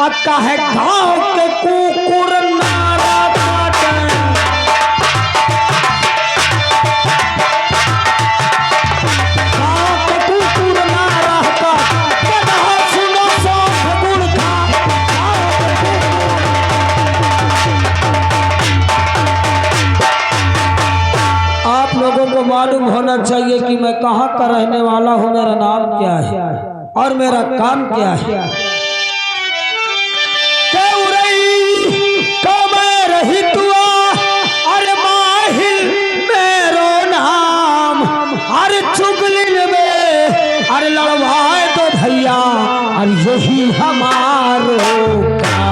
अक्का है गांव के कुकुर नारा काटे। गांव के कुकुर नारा काटे, गधा सुनो सौंफ गुड़ खा। आप लोगों को मालूम होना चाहिए कि मैं कहाँ का रहने वाला हूँ, मेरा नाम क्या है और मेरा काम क्या है। रही तुआ अरे माहिल मेरो नाम, अरे चुगलिन में अरे लड़वाए तो भैया, अरे यही हमारो काम।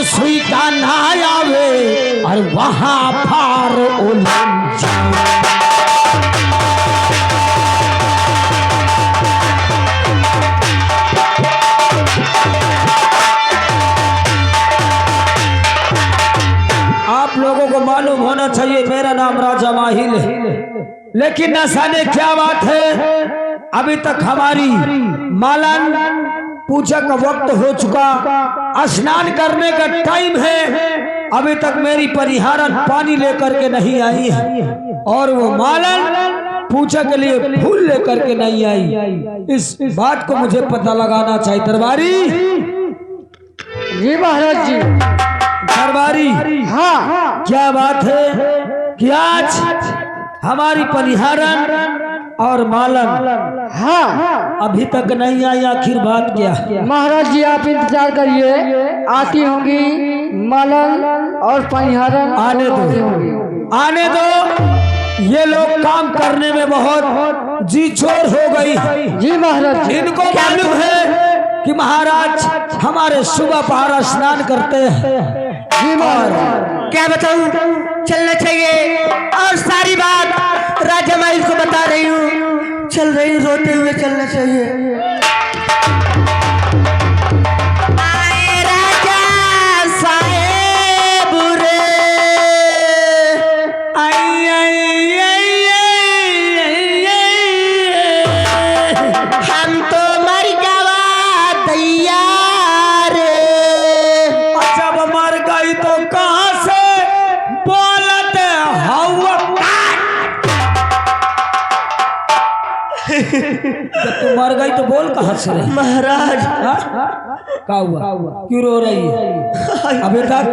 सुई का ना आवे और वहां पार उलझ जाऊं। आप लोगों को मालूम होना चाहिए मेरा नाम राजा माहिल है, लेकिन न जाने क्या बात है अभी तक हमारी मालन पूजा का वक्त हो चुका, स्नान करने का टाइम है, अभी तक मेरी परिहारन पानी लेकर के नहीं आई है और वो मालन पूजा के लिए फूल लेकर के नहीं आई। इस बात को मुझे पता लगाना चाहिए। दरबारी जी महाराज जी। दरबारी हाँ क्या बात है कि आज हमारी परिहारन और मालन हाँ अभी तक नहीं आई, आखिर बात क्या? महाराज जी आप इंतजार करिए, आती होंगी मालन और परिहारन। आने दो, आने दो। ये लोग काम करने में बहुत जी छोर हो गई। जी महाराज जी। इनको मालूम है कि महाराज हमारे सुबह पहर स्नान करते हैं। जी महाराज। क्या बताऊं, चलना चाहिए और सारी बात राजा माहिल को बता रही हूँ, चल रही हूँ, रोते हुए चलना चाहिए। आए राजा साहेब रे, आई आई आई हम तो मर जावा दैया रे। जब मर गई तो कहाँ से बोलते हवा? जब तू मर गई तो बोल कहाँ से रही? महाराज क्या हुआ, क्यों रो रही है? अभी तक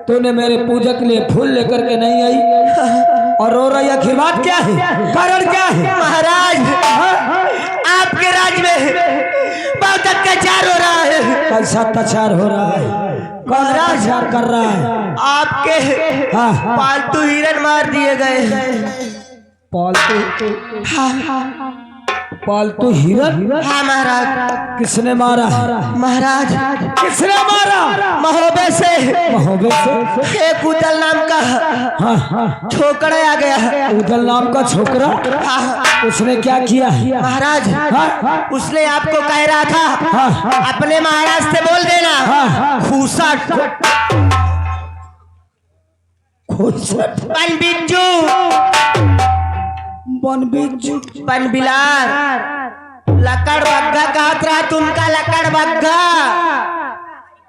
तूने मेरे पूजा के लिए फूल लेकर के नहीं आई और रो रही है, आखिर बात क्या है, कारण क्या है? महाराज आपके राज में बहुत अत्याचार हो रहा है। कैसा अत्याचार हो रहा है? कौन अत्याचार कर रहा है? आपके पालतू हिरन मार दिए गए। पालतू हिरन? हाँ महाराज। किसने मारा? महाराज किसने मारा? महोबे से। महोबे से? एक उदल नाम का छोकरा आ गया। उदल नाम का छोकरा? उसने क्या किया? महाराज उसने आपको कह रहा था अपने महाराज से बोल देना खूसा बन बिज्जू, बन बिज्जू, बन बिलार, लकड़ बग्गा कहत रहा तुमका, लकड़ बग्गा।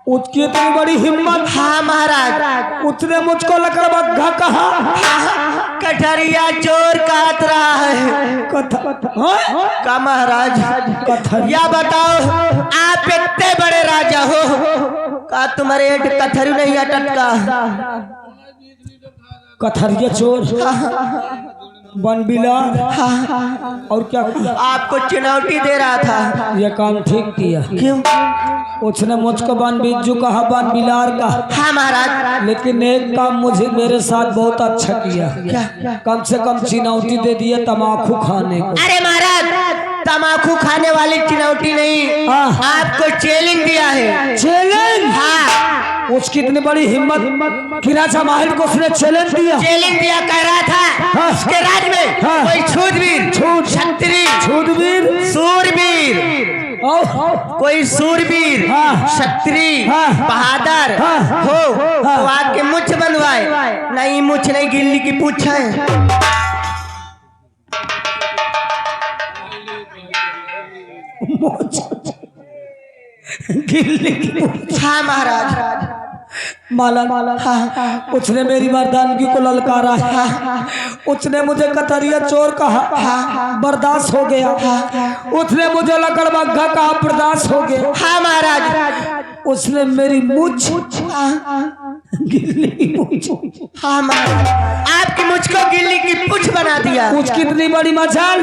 उसकी इतनी बड़ी हिम्मत? हाँ महाराज। उसने मुझको लकड़ बग्गा कहा? कठरिया चोर कहत रहा है। का महाराज या बताओ, आप इतने बड़े राजा हो, का तुम्हारे कथरी नहीं अटक का? कथरिया चोर, बनबिला और क्या? आपको चुनौती दे रहा था। ये काम ठीक किया। क्यों? उसने मुझको बन बिज्जू कहा, बन बिलार का। हाँ महाराज। लेकिन एक काम मुझे मेरे साथ बहुत अच्छा किया। क्या? कम से कम चुनौती दे दिया तम्बाकू खाने को। अरे महाराज तम्बाकू खाने वाली चुनौती नहीं, आपको चैलेंज दिया है। चैलेंज? हाँ। उसकी इतनी बड़ी हिम्मत कि राजा माहिल को उसने चैलेंज दिया। चैलेंज दिया, कह रहा था उसके राज में कोई छूतवीर कोई सूरवीर हाँ। क्षत्रिय हाँ। बहादुर हाँ। हो हाँ। तो आपके मुछ बनवाए। नहीं मुछ नहीं गिल्ली की पूछ है। गिल्ली हाँ महाराज। मालन उसने मेरी मर्दानगी को ललकारा है। उसने मुझे कतरिया चोर कहा, बर्दाश्त हो गया। उसने मुझे लकड़बग्घा कहा, बर्दाश्त हो गया। हाँ महाराज। उसने मेरी मुझ गिल्ली की मुझ, हाँ महाराज, आपकी मुझको गिल्ली की पूछ बना दिया। उसकी इतनी बड़ी मजाल,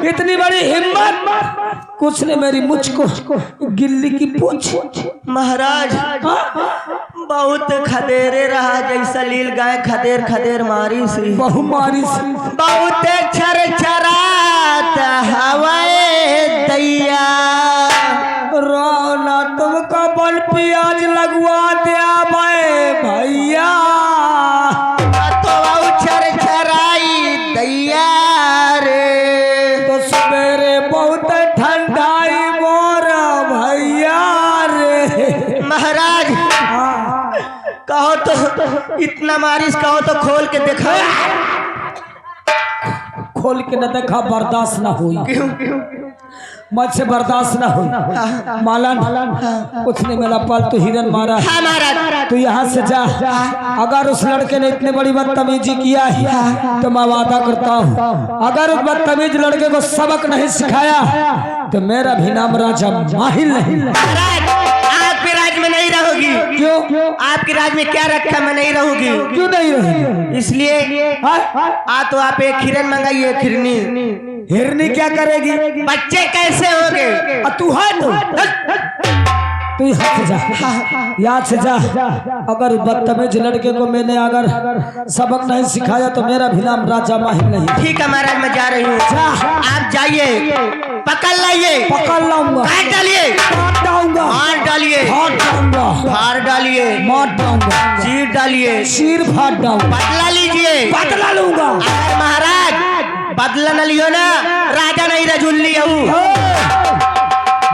इतनी बड़ी हिम्मत, उसने मेरी मुझ को गिल्ली की पूछ। महाराज बहुत खदेरे रहा, जैसा लील गाय खदेर खदेर मारी सी, बहु मारी सी, बहुत छर छरात हवाए दैया। रोना तुमको बल प्याज लगवा दिया मैं भैया, तो छर छराई दैया रे। तो सवेरे बहुत ठंडाई मोर भैया रे। महाराज कहो तो इतना मारिश, कहो तो खोल के देखो। खोल के न देखा, बर्दाश्त न हुई, मुझसे बर्दाश्त न हुई। मालन उसने मेरा पालतू हिरन मारा। हाँ महाराज। तू यहाँ से जा। अगर उस लड़के ने इतने बड़ी बदतमीजी किया है तो मैं वादा करता हूँ, अगर उस बदतमीज लड़के को सबक नहीं सिखाया तो मेरा भी नाम राजा माहिल नहीं। महाराज आपके राज में नहीं रहोगी। क्यों? आपके राज में क्या रखा, मैं नहीं रहूंगी। क्यों नहीं रही? इसलिए तो आप एक हिरन मंगाइए, खिरनी। हिरनी क्या करेगी? बच्चे कैसे होंगे? तू है तू यहाँ से जा, यहाँ से जा। अगर बदतमीज लड़के को मैंने अगर सबक नहीं सिखाया तो मेरा भी नाम राजा माहिल नहीं। ठीक है महाराज, मैं जा रही हूँ। आप जाइए, पकड़ लाइए, पकड़ लाऊंगा, काट डालिए, काट डाऊंगा, मार डालिए, फाड़ डाऊंगा, फाड़ डालिए, मार डाऊंगा, चीर डालिए, सिर फाड़ डाऊंगा, बदला लीजिए, बदला लूंगा। अगर महाराज बदला न लियो ना, राजा नहीं रजुल्ली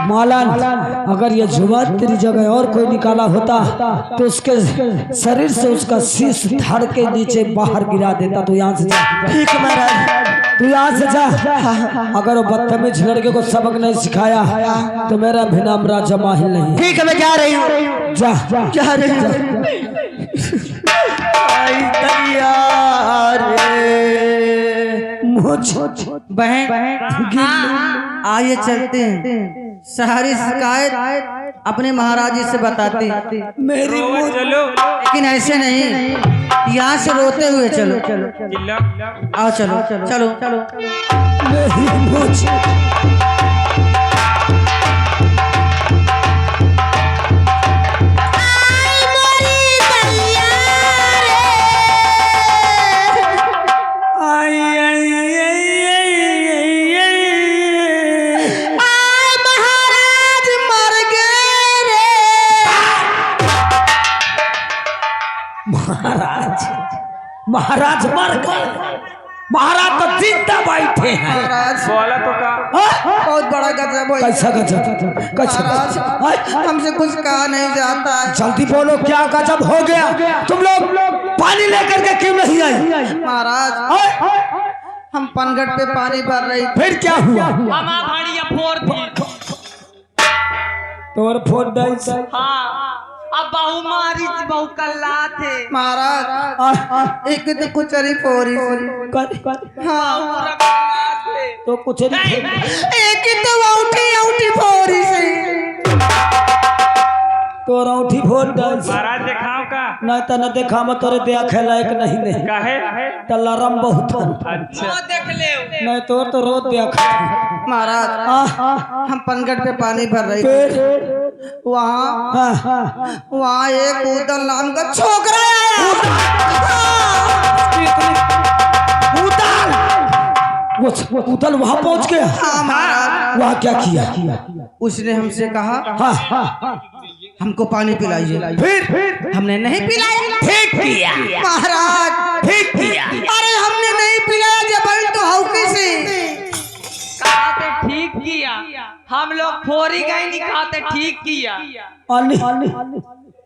मालन अगर ये जुबान तेरी जगह और कोई निकाला होता तो उसके शरीर से उसका शीश धड़ के नीचे बाहर गिरा देता। तो यहाँ से जा। ठीक है महाराज, तू यहाँ से जा। अगर वो बदतमीज लड़के को सबक नहीं सिखाया तो मेरा भी नाम राजा माहिल नहीं। ठीक है मैं जा रही हूँ। जा जा रही हूँ। बहन आइए चलते हैं, सारी शिकायत अपने महाराज जी से बताते हैं। मेरी लेकिन ऐसे नहीं, यहाँ से रोते हुए चलो। आओ चलो चलो चलो चलो। महाराज मर गए, महाराज तो जिंदा बैठे हैं। बोला तो का बहुत बड़ा गजब है। कैसा गजब? कैसा? हमसे कुछ कहा नहीं जाता है। जल्दी बोलो क्या गजब हो गया? तुम लोग पानी लेकर के क्यों नहीं आई? महाराज हम पनघट पे पानी भर रही थी। फिर क्या हुआ? तोर फोन अब बहु मारी बहु कल्ला थे। महाराज एक तो कुछ फोरी तो कुछ नहीं, एक तो औठी फोरी से तो रौठी फोन महाराज दिखाओ का नहीं तो न देखा मैं तोरे दिया खेला एक नहीं काहे? तल्लारम बहुत अच्छा देख ले नहीं तो रोज दिया महाराज हम पनघट पे पानी भर रही थी। वहाँ एक उदल नाम का छोकरा आया। उदल वहाँ पहुँच गया। हाँ महाराज। वहाँ क्या किया? उसने हमसे कहा हाँ हमको पानी पिलाइए। फिर हमने नहीं पिलाया। ठीक किया महाराज, ठीक किया। अरे हमने नहीं पिलाया जबल तो हौके से। कहा ठीक किया, हम लोग फोरी गई निकालते ठीक किया।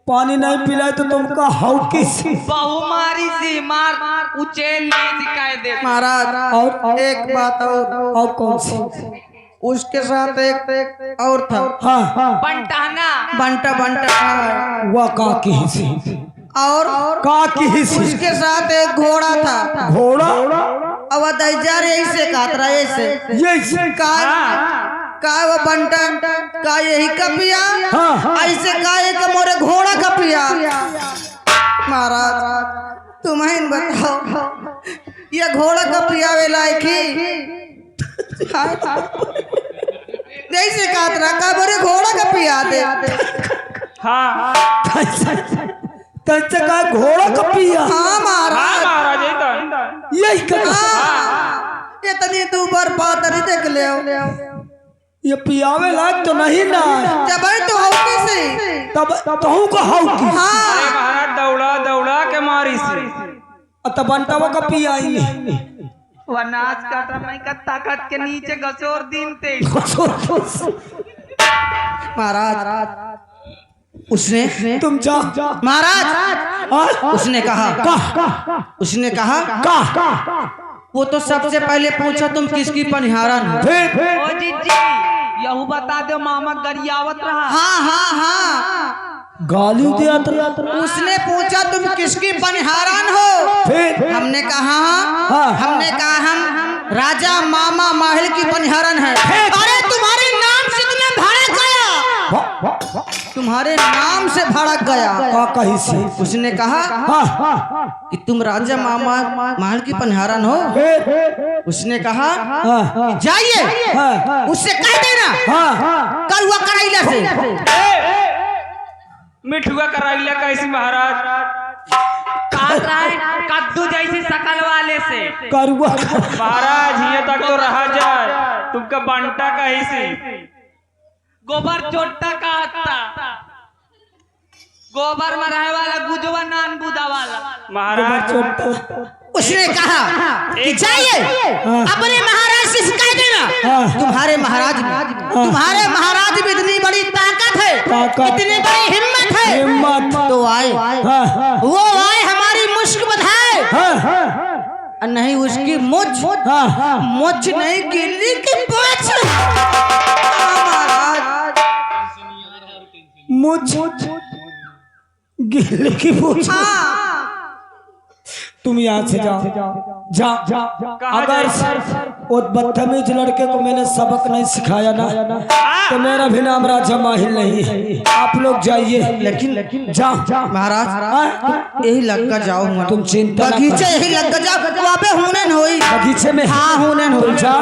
पानी नहीं पिलाए तो तुमका हाउ किस बहु मारी सी मार उचेल नीच कह दे। महाराज और एक बात और कौन सी? उसके साथ एक और था। हाँ बंटाना बंटा बंटा वह का की हिस्सी और का की हिस्सी उसके साथ एक घोड़ा था। घोड़ा अब दैजार ऐसे कातरा ऐसे ये का वो बंटा का यही कपिया ऐसे का एक मोरे घोड़ा कपिया। महाराज तुम्हें बताओ ये घोड़ा कपिया वे लायकी जैसे कातरा का मोरे घोड़ा कपिया दे। तैसे का घोड़ा कपिया। हाँ महाराज यही का इतनी तू बर्बाद नहीं देख ले ये पियावे लायक तो नहीं ना जब तो हो कैसे तब तहु को हाउ की हाँ दौड़ा दौड़ा के मारी से तब बंटावा का पियाई वनाज काटा मैं का ताकत के नीचे गसोर दिन ते। महाराज उसने तुम जा महाराज उसने कहा वो तो सबसे पहले पूछा तुम किसकी पनिहारन हो। ओ जीजी यहू बता दो मामा गरियावत रहा। हाँ गाली दिया था। उसने पूछा तुम किसकी पनिहारन हो। हमने कहा हम राजा मामा माहिल की पनिहारन है। अरे तुम्हारे नाम से इतना भड़क गया तुम्हारे नाम से भड़क गया का कही से उसने कहा कि तुम राजा मामा माहिल की पनिहारन हो। उसने कहा जाइए उससे कह देना कल हुआ कराइला से मिठुआ कराइला कैसी महाराज कद्दू जैसी शकल वाले से करुआ महाराज ये तक तो रहा जाए तुमका बंटा कहीं से गोबर चोट्टा का हत्ता गोबर में रहे वाला गुजवा नान बुदा वाला। महाराज उसने कहा कि जाइए अपने महाराज से शिकायत देना तुम्हारे महाराज में इतनी बड़ी ताकत है इतनी बड़ी हिम्मत है तो आए वो आए हमारी मुश्क बधाए नहीं उसकी मुझ नहीं गिल्ली की पूंछ। मुझ गिल्ली की पूछ तुम यहाँ से जा अगर वो बदतमीज लड़के को मैंने सबक नहीं सिखाया ना तो मेरा भी नाम राजा माहिल नहीं है। आप लोग जाइए लेकिन जा महाराज यही लग कर जाओ तुम चिंता बगीचे यही लग कर जाओ वहाँ पे होने न होई बगीचे में हाँ होने न होई जा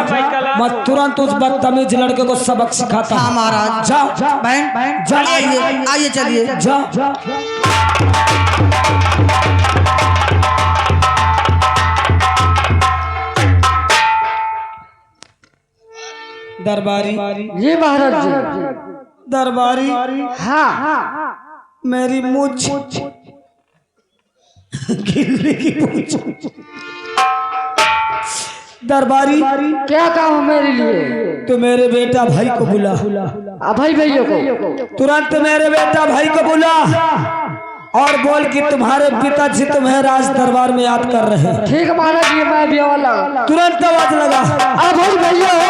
मैं तुरंत उस बदतमीज लड़के को सबक सिखाता हाँ महाराज जा बहन जा आइए चलिए जा दरबारी जी महाराज जी दरबारी हाँ मेरी मुझ गिल्ली की पूछ दरबारी क्या काम मेरे लिए तो मेरे बेटा भाई को बुला भाई भैया को तुरंत मेरे बेटा भाई को बुला और बोल कि तुम्हारे पिताजी तुम्हें राज दरबार में याद कर रहे हैं। ठीक महाराज जी मैं भी वाला तुरंत आवाज लगा भाई भैया हो।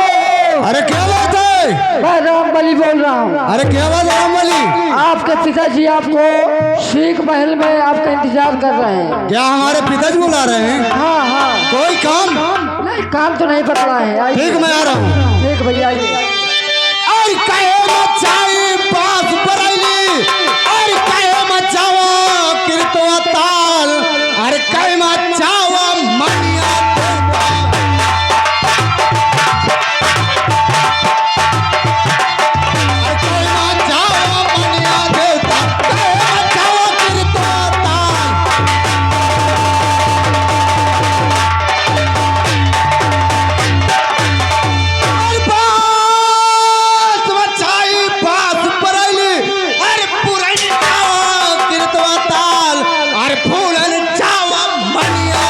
अरे क्या बात है? मैं रामबली बोल रहा हूँ। अरे क्या बात है रामबली? आपके पिताजी आपको शीख महल में आपका इंतजार कर रहे हैं। क्या हमारे पिताजी बुला रहे हैं? हाँ कोई काम? नहीं काम तो नहीं पता है। ठीक मैं आ रहा हूँ। ठीक भैया आइए। अरे कहे मचाई पास बरैली, अरे कहे मचावा किरतवा ताल, अरे कहे मचावा मनिया फूलन चावा मनिया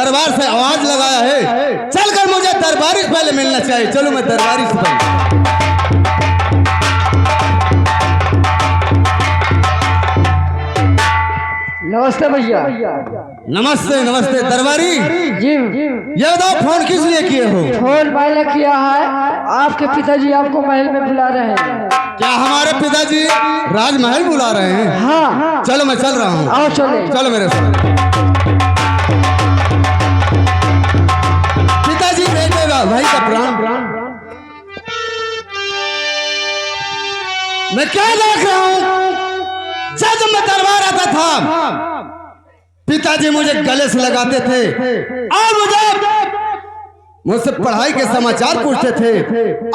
दरबार से आवाज लगाया है, चलकर मुझे दरबारी से पहले मिलना चाहिए। चलो मैं दरबारी से पहले। नमस्ते भैया। नमस्ते नमस्ते दरबारी जी ये बताओ फोन किस लिए किए हो? फोन मैंने किया है, आपके पिताजी आपको महल में बुला रहे हैं। क्या हमारे पिताजी राजमहल बुला रहे हैं? हाँ चलो मैं चल रहा हूँ। आओ चले। चलो मेरे साथ। पिताजी बेटे भाई का प्राण। मैं क्या देख रहा हूँ? जब मैं दरबार आता था पिताजी मुझे गले से लगाते थे और मुझसे पढ़ाई के समाचार पूछते थे।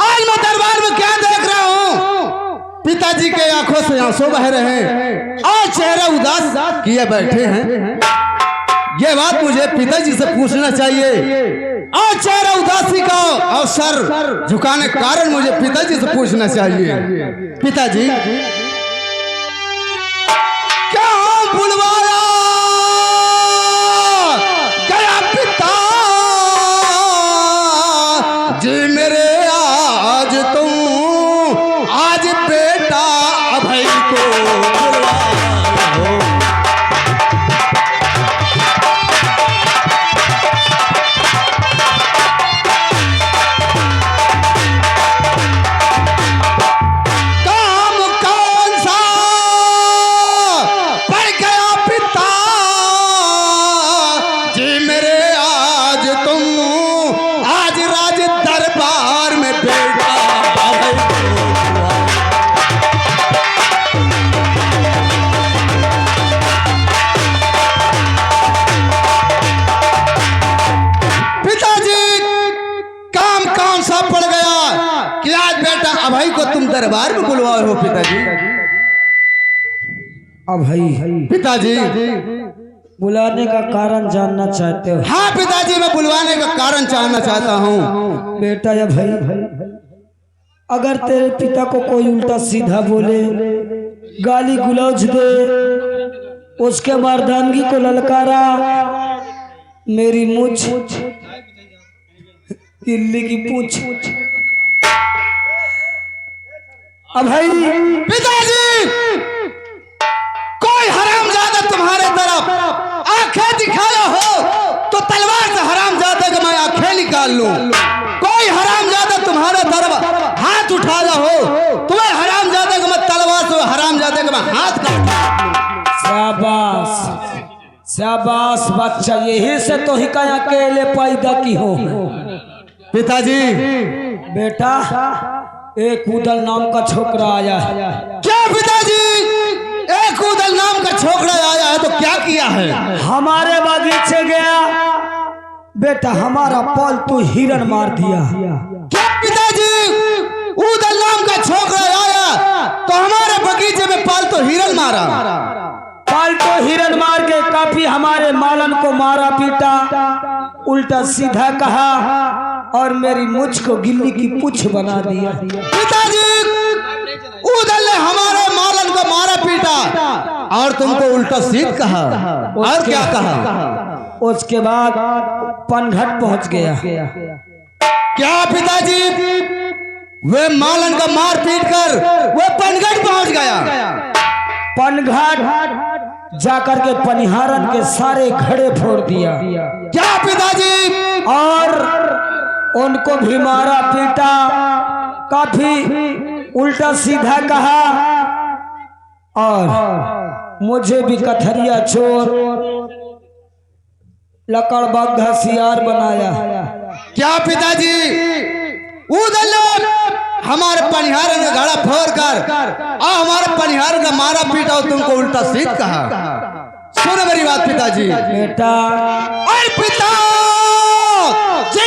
आज मैं दरबार में क्या देख रहा हूँ? पिताजी के आंखों से आंसू बह रहे हैं और चेहरा उदास किए बैठे हैं। ये बात मुझे पिताजी से पूछना चाहिए और चेहरा उदासी का और सर झुकाने के कारण मुझे पिताजी से पूछना चाहिए। पिताजी क्या बुलवाया गया पिता जी मेरे आज तुम आज बेटा अभय को बुलवाया हो। काम कौन सा पड़ गया पिता जी मेरे आज तुम आज राज दरबार में बेटा अभय को बुलवाया। पिताजी काम कौन सा पड़ गया कि आज बेटा अभय को तुम दरबार में बुलवाए हो? पिताजी अभय पिताजी बुलाने का कारण जानना चाहते हो? हाँ पिताजी मैं बुलवाने का कारण जानना चाहता हूँ। बेटा अभय, अगर तेरे पिता को कोई उल्टा सीधा बोले, गाली गुलौज दे, उसके मर्दानगी को ललकारा, मेरी मूछ इल्ली की पूछ। अभय पिताजी कोई हरामजादा तुम्हारे तरफ आंखें दिखाया हो तो तलवार से हरामजादा का मैं आंखें निकाल लूं। कोई हरामजादा तुम्हारे तरफ हाथ उठाया हो तुम्हें हरामजादा का मैं तलवार से हरामजादा का मैं हाथ काट। शाबाश शाबाश बच्चा, यही से तो ही कहीं अकेले पैदा की हो। पिताजी बेटा एक उदल नाम का छोकरा आया है। क्या पिताजी एक उदल नाम का छोकरा आया है तो क्या किया है? हमारे बगीचे गया बेटा, हमारा पालतू हिरन मार दिया। क्या पिताजी उदल नाम का छोकरा आया तो हमारे बगीचे में पालतू हिरन मारा? पालतू हिरन मार के काफी हमारे मालन को मारा पीटा, उल्टा सीधा कहा और मेरी मुझ को गिल्ली की पूछ बना दिया। पिताजी उदल ने हमारे मालन को मारा पीटा और तुमको उल्टा सीध कहा और क्या कहा? उसके बाद पनघट पहुंच गया। क्या पिताजी वे मालन का मार पीट कर वो पनघट पहुंच गया? पनघट जाकर के पनिहारन के सारे घड़े फोड़ दिया। क्या पिताजी और उनको भी मारा पीटा, काफी उल्टा सीधा कहा और मुझे भी कथरिया चोर लकड़बग घसियार बनाया। क्या पिताजी उदल ने हमारे पनिहार ने घड़ा फोड़ कर और हमारे पनिहार का मारा पीटा और तुमको उल्टा सीध कहा? सुनो मेरी बात पिताजी। बेटा और पिता जी